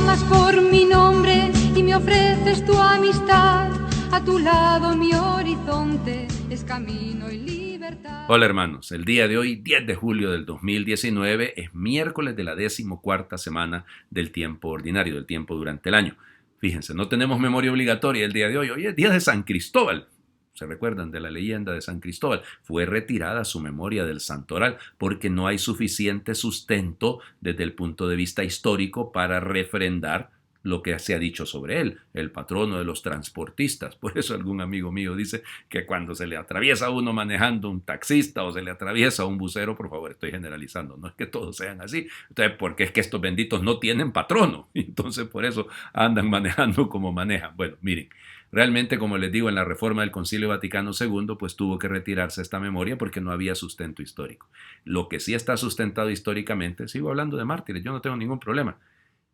llamas por mi nombre y me ofreces tu amistad. A tu lado mi horizonte es camino y libertad. Hola hermanos, el día de hoy, 10 de julio del 2019, es miércoles de la 14ª semana del tiempo ordinario, del tiempo durante el año. Fíjense, no tenemos memoria obligatoria el día de hoy. Hoy es día de San Cristóbal. ¿Se recuerdan de la leyenda de San Cristóbal? Fue retirada su memoria del santoral porque no hay suficiente sustento desde el punto de vista histórico para refrendar lo que se ha dicho sobre él, el patrono de los transportistas. Por eso algún amigo mío dice que cuando se le atraviesa a uno manejando un taxista o se le atraviesa a un bucero, por favor, estoy generalizando, no es que todos sean así, entonces, porque es que estos benditos no tienen patrono, entonces por eso andan manejando como manejan. Bueno, miren, realmente, como les digo, en la reforma del Concilio Vaticano II, pues tuvo que retirarse esta memoria porque no había sustento histórico. Lo que sí está sustentado históricamente, sigo hablando de mártires, yo no tengo ningún problema,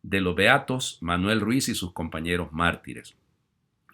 de los beatos Manuel Ruiz y sus compañeros mártires.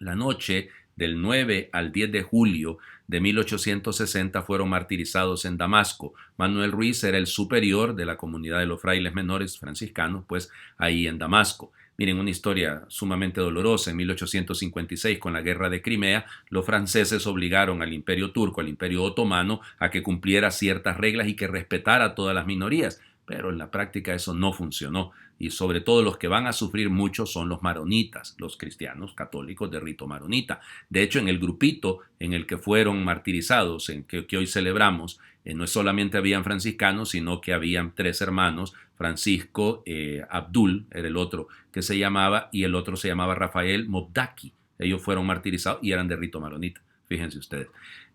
La noche del 9 al 10 de julio de 1860 fueron martirizados en Damasco. Manuel Ruiz era el superior de la comunidad de los frailes menores franciscanos, pues ahí en Damasco. Miren, una historia sumamente dolorosa. En 1856, con la guerra de Crimea, los franceses obligaron al imperio turco, al imperio otomano, a que cumpliera ciertas reglas y que respetara a todas las minorías. Pero en la práctica eso no funcionó. Y sobre todo los que van a sufrir mucho son los maronitas, los cristianos católicos de rito maronita. De hecho, en el grupito en el que fueron martirizados, en que hoy celebramos, no solamente habían franciscanos, sino que habían 3 hermanos, Francisco, Abdul era el otro que se llamaba, y el otro se llamaba Rafael Mobdaki. Ellos fueron martirizados y eran de rito maronita. Fíjense ustedes,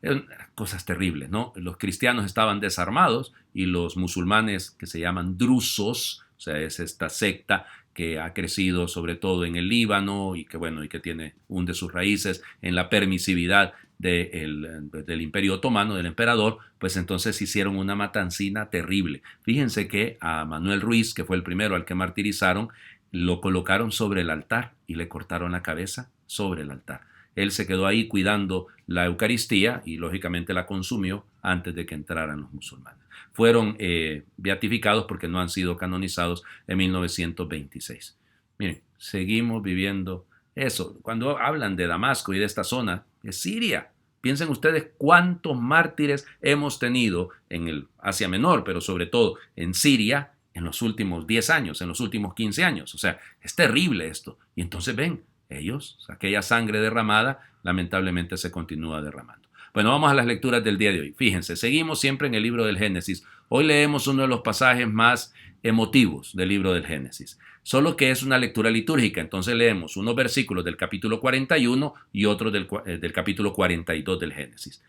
eran cosas terribles, ¿no? Los cristianos estaban desarmados y los musulmanes, que se llaman drusos, o sea, es esta secta que ha crecido sobre todo en el Líbano y que tiene de sus raíces en la permisividad del Imperio Otomano, del emperador, pues entonces hicieron una matancina terrible. Fíjense que a Manuel Ruiz, que fue el primero al que martirizaron, lo colocaron sobre el altar y le cortaron la cabeza sobre el altar. Él se quedó ahí cuidando la Eucaristía y lógicamente la consumió antes de que entraran los musulmanes. Fueron beatificados porque no han sido canonizados en 1926. Miren, seguimos viviendo eso. Cuando hablan de Damasco y de esta zona, es Siria. Piensen ustedes cuántos mártires hemos tenido en el Asia Menor, pero sobre todo en Siria en los últimos 10 años, en los últimos 15 años. O sea, es terrible esto. Y entonces ven, aquella sangre derramada, lamentablemente se continúa derramando. Bueno, vamos a las lecturas del día de hoy. Fíjense, seguimos siempre en el libro del Génesis. Hoy leemos uno de los pasajes más emotivos del libro del Génesis, solo que es una lectura litúrgica. Entonces leemos unos versículos del capítulo 41 y otros del capítulo 42 del Génesis.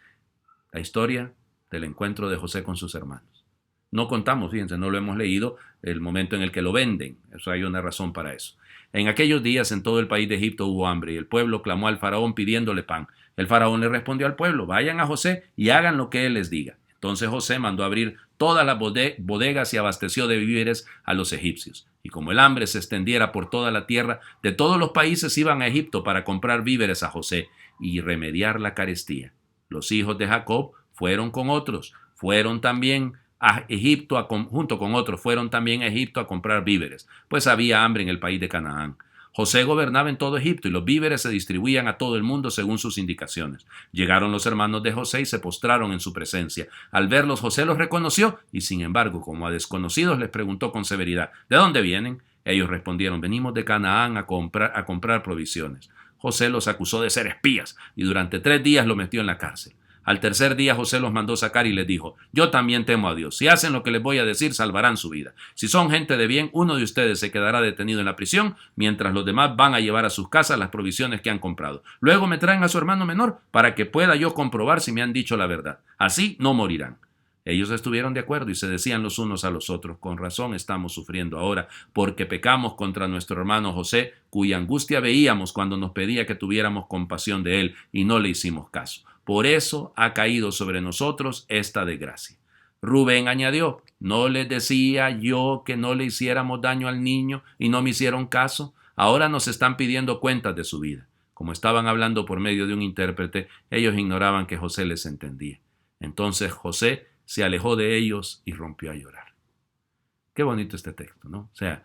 La historia del encuentro de José con sus hermanos. No contamos, fíjense, no lo hemos leído, el momento en el que lo venden. Eso hay una razón para eso. En aquellos días en todo el país de Egipto hubo hambre y el pueblo clamó al faraón pidiéndole pan. El faraón le respondió al pueblo: vayan a José y hagan lo que él les diga. Entonces José mandó abrir todas las bodegas y abasteció de víveres a los egipcios. Y como el hambre se extendiera por toda la tierra, de todos los países iban a Egipto para comprar víveres a José y remediar la carestía. Los hijos de Jacob fueron con otros, fueron también a Egipto, junto con otros, fueron también a Egipto a comprar víveres, pues había hambre en el país de Canaán. José gobernaba en todo Egipto y los víveres se distribuían a todo el mundo según sus indicaciones. Llegaron los hermanos de José y se postraron en su presencia. Al verlos, José los reconoció y, sin embargo, como a desconocidos, les preguntó con severidad: ¿de dónde vienen? Ellos respondieron: venimos de Canaán a comprar provisiones. José los acusó de ser espías y durante 3 días los metió en la cárcel. Al tercer día José los mandó sacar y les dijo: yo también temo a Dios. Si hacen lo que les voy a decir, salvarán su vida. Si son gente de bien, uno de ustedes se quedará detenido en la prisión, mientras los demás van a llevar a sus casas las provisiones que han comprado. Luego me traen a su hermano menor para que pueda yo comprobar si me han dicho la verdad. Así no morirán. Ellos estuvieron de acuerdo y se decían los unos a los otros: con razón estamos sufriendo ahora, porque pecamos contra nuestro hermano José, cuya angustia veíamos cuando nos pedía que tuviéramos compasión de él y no le hicimos caso. Por eso ha caído sobre nosotros esta desgracia. Rubén añadió: ¿no les decía yo que no le hiciéramos daño al niño y no me hicieron caso? Ahora nos están pidiendo cuentas de su vida. Como estaban hablando por medio de un intérprete, ellos ignoraban que José les entendía. Entonces José se alejó de ellos y rompió a llorar. Qué bonito este texto, ¿no? O sea,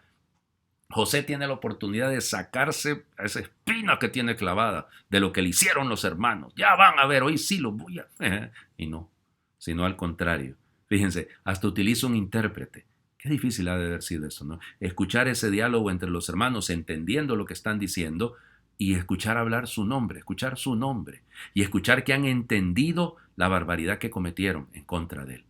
José tiene la oportunidad de sacarse esa espina que tiene clavada de lo que le hicieron los hermanos. Ya van a ver, hoy sí lo voy a... Y no, sino al contrario. Fíjense, hasta utiliza un intérprete. Qué difícil ha de haber sido eso, ¿no? Escuchar ese diálogo entre los hermanos, entendiendo lo que están diciendo, y escuchar hablar su nombre, escuchar su nombre, y escuchar que han entendido la barbaridad que cometieron en contra de él.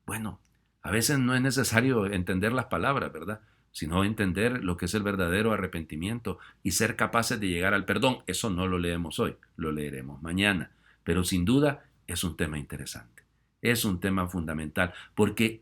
Bueno, a veces no es necesario entender las palabras, ¿verdad?, sino entender lo que es el verdadero arrepentimiento y ser capaces de llegar al perdón. Eso no lo leemos hoy, lo leeremos mañana. Pero sin duda es un tema interesante, es un tema fundamental, porque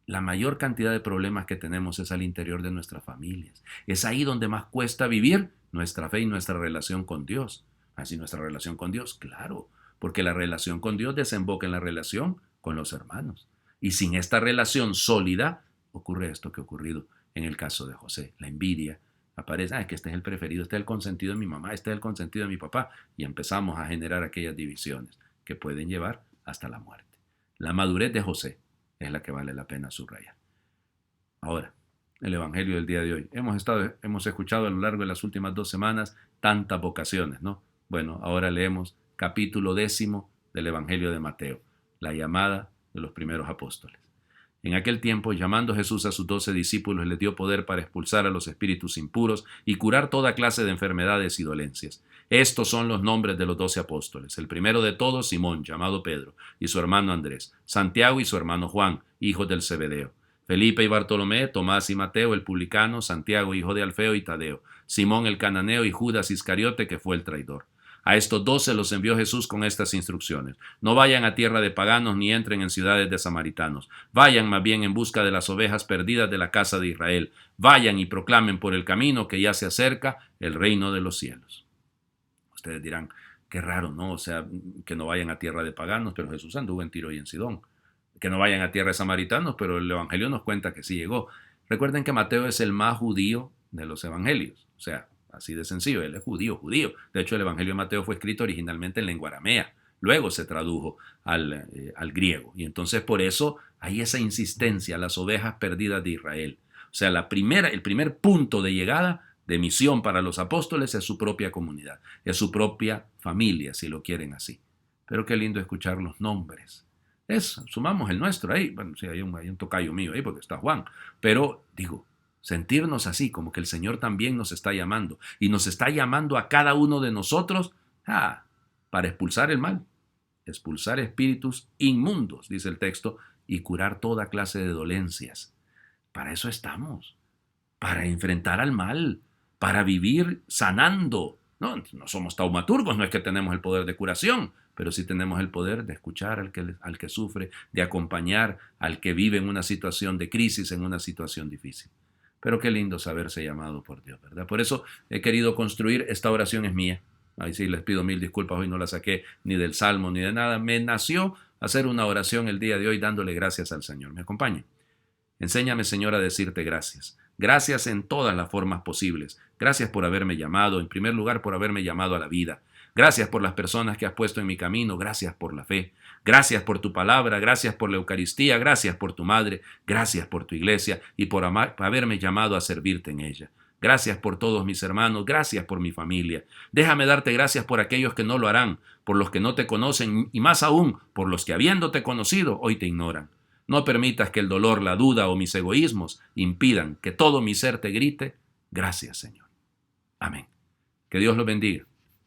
la mayor cantidad de problemas que tenemos es al interior de nuestras familias. Es ahí donde más cuesta vivir nuestra fe y nuestra relación con Dios. Así nuestra relación con Dios, claro, porque la relación con Dios desemboca en la relación con los hermanos. Y sin esta relación sólida ocurre esto que ha ocurrido en el caso de José, la envidia. Aparece, que este es el preferido, este es el consentido de mi mamá, este es el consentido de mi papá. Y empezamos a generar aquellas divisiones que pueden llevar hasta la muerte. La madurez de José es la que vale la pena subrayar. Ahora, el Evangelio del día de hoy. Hemos escuchado a lo largo de las últimas 2 semanas tantas vocaciones, ¿no? Bueno, ahora leemos capítulo 10 del Evangelio de Mateo, la llamada de los primeros apóstoles. En aquel tiempo, llamando Jesús a sus 12 discípulos, les dio poder para expulsar a los espíritus impuros y curar toda clase de enfermedades y dolencias. Estos son los nombres de los 12 apóstoles. El primero de todos, Simón, llamado Pedro, y su hermano Andrés, Santiago y su hermano Juan, hijos del Zebedeo, Felipe y Bartolomé, Tomás y Mateo, el publicano, Santiago, hijo de Alfeo y Tadeo, Simón el cananeo y Judas Iscariote, que fue el traidor. A estos 12 los envió Jesús con estas instrucciones. No vayan a tierra de paganos ni entren en ciudades de samaritanos. Vayan más bien en busca de las ovejas perdidas de la casa de Israel. Vayan y proclamen por el camino que ya se acerca el reino de los cielos. Ustedes dirán, qué raro, ¿no? O sea, que no vayan a tierra de paganos, pero Jesús anduvo en Tiro y en Sidón. Que no vayan a tierra de samaritanos, pero el Evangelio nos cuenta que sí llegó. Recuerden que Mateo es el más judío de los evangelios. O sea, así de sencillo, él es judío. De hecho, el Evangelio de Mateo fue escrito originalmente en lengua aramea, luego se tradujo al griego. Y entonces por eso hay esa insistencia, las ovejas perdidas de Israel. O sea, el primer punto de llegada, de misión para los apóstoles es su propia comunidad, es su propia familia, si lo quieren así. Pero qué lindo escuchar los nombres. Sumamos el nuestro ahí. Bueno, sí, hay un tocayo mío ahí porque está Juan. Pero, digo, sentirnos así, como que el Señor también nos está llamando. Y nos está llamando a cada uno de nosotros para expulsar el mal. Expulsar espíritus inmundos, dice el texto, y curar toda clase de dolencias. Para eso estamos. Para enfrentar al mal. Para vivir sanando. No somos taumaturgos, no es que tenemos el poder de curación, pero sí tenemos el poder de escuchar al que sufre, de acompañar al que vive en una situación de crisis, en una situación difícil. Pero qué lindo saberse llamado por Dios, ¿verdad? Por eso he querido construir, esta oración es mía. Ahí sí les pido 1000 disculpas, hoy no la saqué ni del Salmo ni de nada. Me nació hacer una oración el día de hoy dándole gracias al Señor. ¿Me acompañan? Enséñame, Señor, a decirte gracias. Gracias en todas las formas posibles. Gracias por haberme llamado, en primer lugar por haberme llamado a la vida. Gracias por las personas que has puesto en mi camino, gracias por la fe, gracias por tu palabra, gracias por la Eucaristía, gracias por tu madre, gracias por tu iglesia y por haberme llamado a servirte en ella. Gracias por todos mis hermanos, gracias por mi familia. Déjame darte gracias por aquellos que no lo harán, por los que no te conocen y más aún por los que habiéndote conocido hoy te ignoran. No permitas que el dolor, la duda o mis egoísmos impidan que todo mi ser te grite, gracias Señor. Amén. Que Dios los bendiga.